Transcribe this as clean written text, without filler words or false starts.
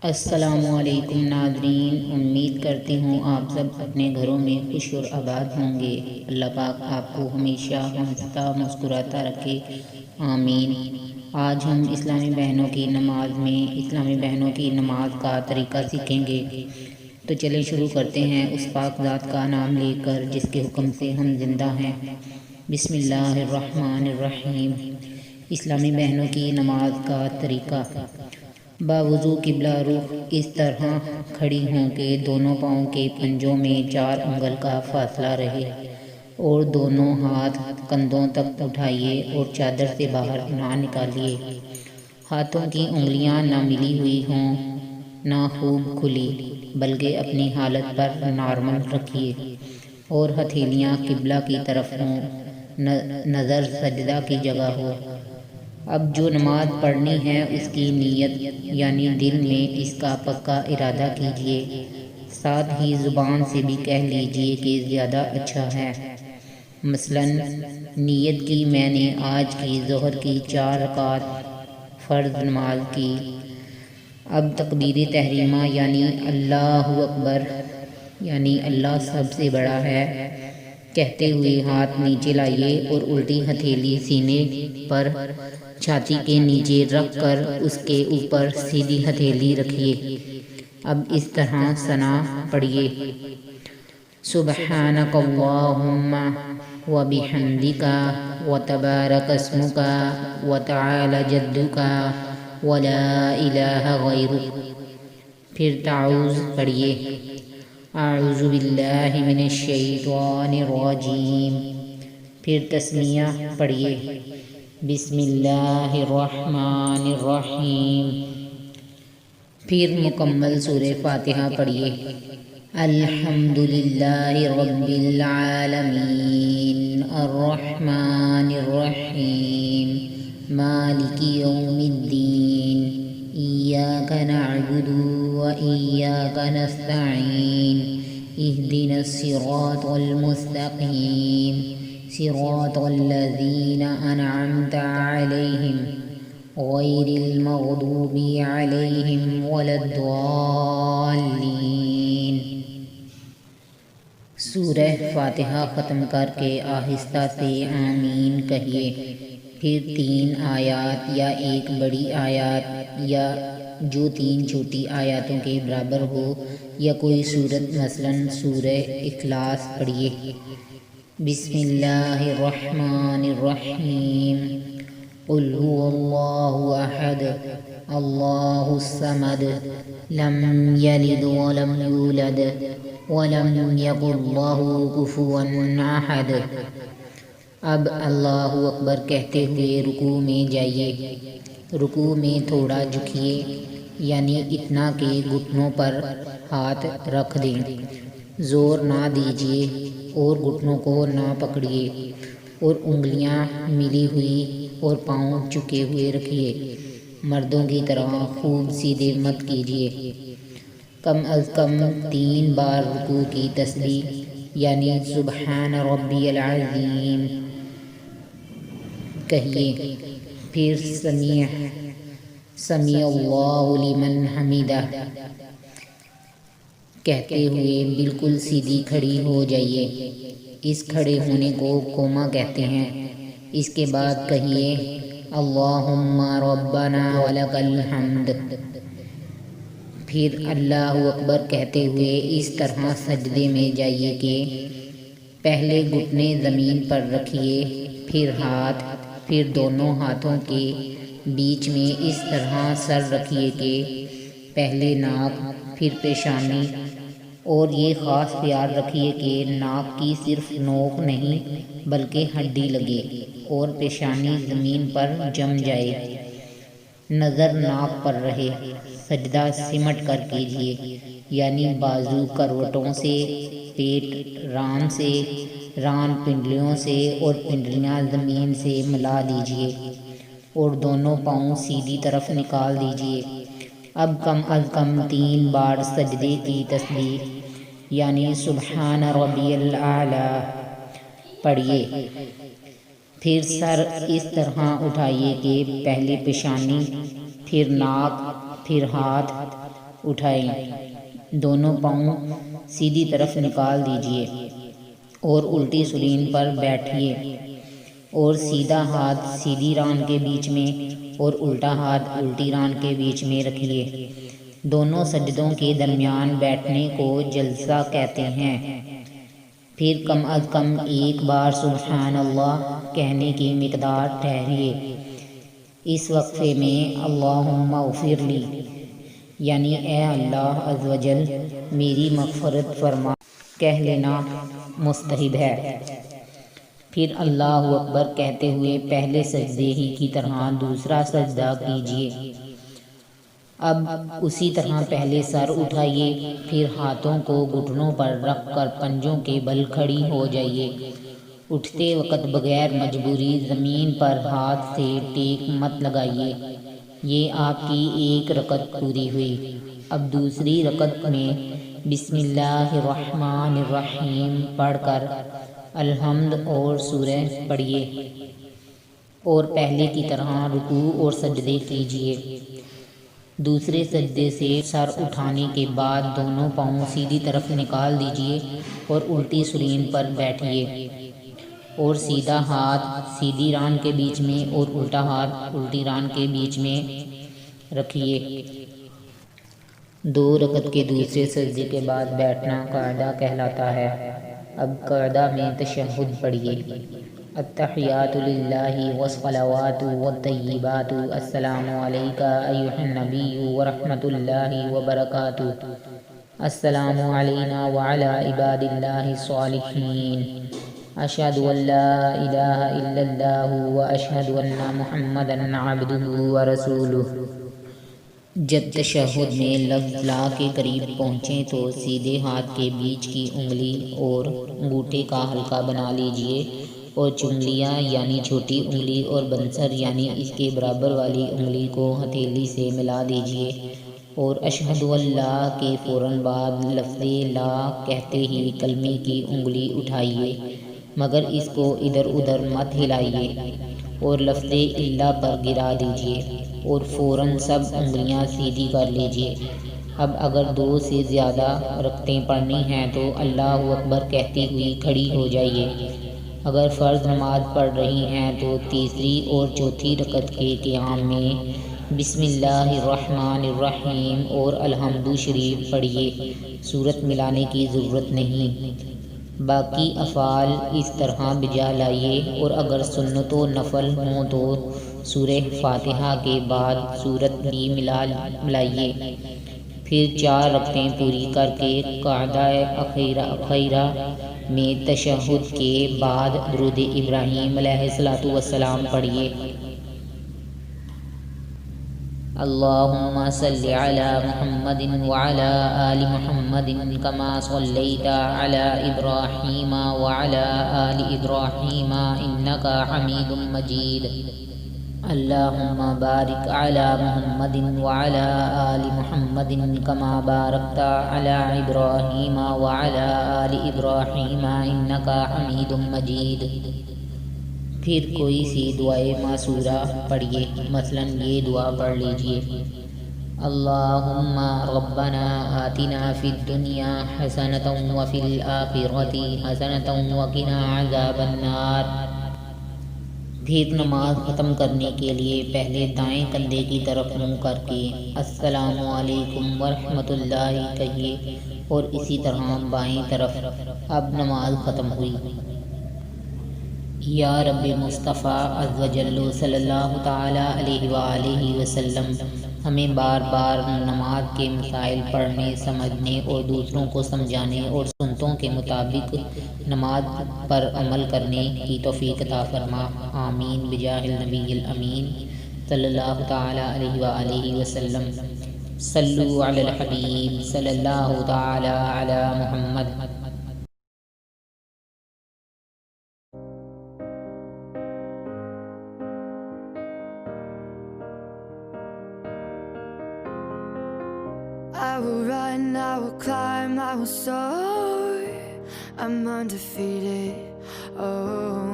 السلام علیکم ناظرین، امید کرتی ہوں آپ سب اپنے گھروں میں خوش اور آباد ہوں گے۔ اللہ پاک آپ کو ہمیشہ ہنستا مسکراتا رکھے، آمین۔ آج ہم اسلامی بہنوں کی نماز کا طریقہ سیکھیں گے، تو چلیں شروع کرتے ہیں اس پاک ذات کا نام لے کر جس کے حکم سے ہم زندہ ہیں۔ بسم اللہ الرحمن الرحیم۔ اسلامی بہنوں کی نماز کا طریقہ: باوضو قبلہ رخ اس طرح کھڑی ہوں کہ دونوں پاؤں کے پنجوں میں 4 انگل کا فاصلہ رہے، اور دونوں ہاتھ کندھوں تک اٹھائیے اور چادر سے باہر نہ نکالیے۔ ہاتھوں کی انگلیاں نہ ملی ہوئی ہوں نہ خوب کھلی، بلکہ اپنی حالت پر نارمل رکھیے، اور ہتھیلیاں قبلہ کی طرف ہوں، نظر سجدہ کی جگہ ہو۔ اب جو نماز پڑھنی ہے اس کی نیت یعنی دل میں اس کا پکا ارادہ کیجیے، ساتھ ہی زبان سے بھی کہہ لیجیے کہ زیادہ اچھا ہے۔ مثلاً نیت کی میں نے آج کی ظہر کی 4 رکعت فرض نماز کی۔ اب تکبیر تحریمہ یعنی اللہ اکبر، یعنی اللہ سب سے بڑا ہے، کہتے ہوئے ہاتھ نیچے لائیے اور الٹی ہتھیلی سینے پر چھاتی کے نیچے رکھ کر اس کے اوپر سیدھی ہتھیلی رکھیے۔ اب اس طرح ثنا پڑھیے: سبحانک اللہم وبحمدک وتبارک اسمک وتعالی جدک ولا الہ غیرک۔ پھر تعوذ پڑھیے: اعوذ باللہ من الشیطان الرجیم۔ پھر تسمیہ پڑھیے: بسم اللہ الرحمن الرحیم۔ پھر مکمل سورہ فاتحہ پڑھیے: الحمدللہ رب العالمین الرحمن الرحیم مالک یوم الدین ایاک نعبد وإیاک نستعین اہدنا الصراط المستقیم صراط الذین انعمت علیہم غیر المغضوب علیہم ولا الضالین۔ سورہ فاتحہ ختم کر کے آہستہ سے آمین کہیے۔ پھر 3 آیات یا ایک بڑی آیت یا جو 3 چھوٹی آیاتوں کے برابر ہو یا کوئی سورت مثلاً سورہ اخلاص پڑھیے: بسم اللہ الرحمن الرحیم قل هو اللہ احد اللہ الصمد لم یلد ولم یولد ولم یکن لہ کفوا احد۔ اب اللہ اکبر کہتے ہوئے رکوع میں جائیے۔ رکوع میں تھوڑا جھکیے، یعنی اتنا کہ گھٹنوں پر ہاتھ رکھ دیں، زور نہ دیجیے اور گھٹنوں کو نہ پکڑیے، اور انگلیاں ملی ہوئی اور پاؤں جھکے ہوئے رکھیے۔ مردوں کی طرح خوب سیدھے مت کیجیے۔ کم از کم 3 بار رکوع کی تسبیح یعنی سبحان ربی العظیم کہیے۔ پھر سمیع اللہ لمن حمدہ کہتے ہوئے بالکل سیدھی کھڑی ہو جائیے۔ اس کھڑے ہونے کو قوما کہتے ہیں۔ اس کے بعد کہیے: اللہم ربنا ولک الحمد۔ پھر اللہ اکبر کہتے ہوئے اس طرح سجدے میں جائیے کہ پہلے گھٹنے زمین پر رکھیے، پھر ہاتھ، پھر دونوں ہاتھوں کے بیچ میں اس طرح سر رکھیے کہ پہلے ناک پھر پیشانی، اور یہ خاص خیال رکھیے کہ ناک کی صرف نوک نہیں بلکہ ہڈی لگے اور پیشانی زمین پر جم جائے، نظر ناک پر رہے۔ سجدہ سمٹ کر کیجیے، یعنی بازو کروٹوں سے، پیٹ ران سے، ران پنڈلیوں سے اور پنڈلیاں زمین سے ملا لیجیے، اور دونوں پاؤں سیدھی طرف نکال دیجیے۔ اب کم از کم 3 بار سجدے کی تسبیح یعنی سبحان ربی الاعلیٰ پڑھیے۔ پھر سر اس طرح اٹھائیے کہ پہلے پیشانی، پھر ناک، پھر ہاتھ، اٹھائیں، دونوں پاؤں سیدھی طرف نکال دیجئے اور الٹی سرین پر بیٹھیے اور سیدھا ہاتھ سیدھی ران کے بیچ میں اور الٹا ہاتھ الٹی ران کے بیچ میں رکھیے۔ دونوں سجدوں کے درمیان بیٹھنے کو جلسہ کہتے ہیں۔ پھر کم از کم ایک بار سبحان اللہ کہنے کی مقدار ٹھہریے۔ اس وقفے میں اللہم اغفر لی یعنی اے اللہ عز و جل میری مغفرت فرما کہہ لینا مستحب ہے۔ پھر اللہ اکبر کہتے ہوئے پہلے سجدے ہی کی طرح دوسرا سجدہ کیجیے۔ اب اسی طرح پہلے سر اٹھائیے، پھر ہاتھوں کو گھٹنوں پر رکھ کر پنجوں کے بل کھڑی ہو جائیے۔ اٹھتے وقت بغیر مجبوری زمین پر ہاتھ سے ٹیک مت لگائیے۔ یہ آپ کی ایک رکعت پوری ہوئی۔ اب دوسری رکعت میں بسم اللہ الرحمن الرحیم پڑھ کر الحمد اور سورہ پڑھیے اور پہلے کی طرح رکوع اور سجدے کیجیے۔ دوسرے سجدے سے سر اٹھانے کے بعد دونوں پاؤں سیدھی طرف نکال دیجیے اور الٹی سرین پر بیٹھیے اور سیدھا ہاتھ سیدھی ران کے بیچ میں اور الٹا ہاتھ الٹی ران کے بیچ میں رکھیے۔ 2 رکعت کے دوسرے سجدے کے بعد بیٹھنا قعدہ کہلاتا ہے۔ اب قعدہ میں تشہد پڑھیے۔ التحیات للہ والصلوات والطیبات السلام علیک ایھا النبی ورحمۃ اللہ وبرکاتہ، السلام علینا وعلی عباد اللہ الصالحین، اشہد ان لا الہ الا اللہ واشہد ان محمدا عبدہ ورسولہ۔ جب تشہد میں لفظ لا کے قریب پہنچیں تو سیدھے ہاتھ کے بیچ کی انگلی اور انگوٹھے کا حلقہ بنا لیجئے اور چنگلیاں یعنی چھوٹی انگلی اور بنسر یعنی اس کے برابر والی انگلی کو ہتھیلی سے ملا دیجئے اور اشہد ان لا کے فوراً بعد لفظ لا کہتے ہی کلمے کی انگلی اٹھائیے مگر اس کو ادھر ادھر مت ہلائیے اور لفظ الا پر گرا دیجئے اور فوراً سب انگلیاں سیدھی کر لیجئے۔ اب اگر 2 سے زیادہ رکعتیں پڑھنی ہیں تو اللہ اکبر کہتی ہوئی کھڑی ہو جائیے۔ اگر فرض نماز پڑھ رہی ہیں تو تیسری اور چوتھی رکعت کے قیام میں بسم اللہ الرحمن الرحیم اور الحمد شریف پڑھیے، سورت ملانے کی ضرورت نہیں۔ باقی افعال اس طرح بجا لائیے اور اگر سنت و نفل ہوں تو سورہ فاتحہ کے بعد سورت بھی ملائیے۔ پھر 4 رکعتیں پوری کر کے قعدہ اخیرہ میں تشہد کے بعد درود ابراہیم علیہ السلام پڑھیے۔ اللہم صل علی محمد وعلی آل محمد کما صلیت علی ابراہیم وعلی آل ابراہیم انک حمید مجید۔ اللہم بارک علی محمد وعلی آل محمد کما بارکت علی ابراہیم وعلی آل ابراہیم انک حمید مجید۔ پھر کوئی سی دعائے معصورہ پڑھیے، مثلاً یہ دعا پڑھ لیجئے: اللہم ربنا آتنا فی الدنیا حسنۃ وفی الآخرۃ حسنۃ وقنا عذاب النار۔ پھر نماز ختم کرنے کے لیے پہلے دائیں کندھے کی طرف منہ کر کے السلام علیکم ورحمۃ اللہ کہیے اور اسی طرح بائیں طرف۔ اب نماز ختم ہوئی۔ یا رب مصطفیٰ عز و جل صلی اللہ تعالی علیہ وآلہ وسلم ہمیں بار بار نماز کے مسائل پڑھنے، سمجھنے اور دوسروں کو سمجھانے اور سنتوں کے مطابق نماز پر عمل کرنے کی توفیق عطا فرما، آمین بجاہ النبی الامین صلی اللہ تعالی علیہ وآلہ وسلم۔ صلو علی الحبیب صلی اللہ تعالی علی محمد۔ I will run, I will climb, I will soar. I'm undefeated. Oh.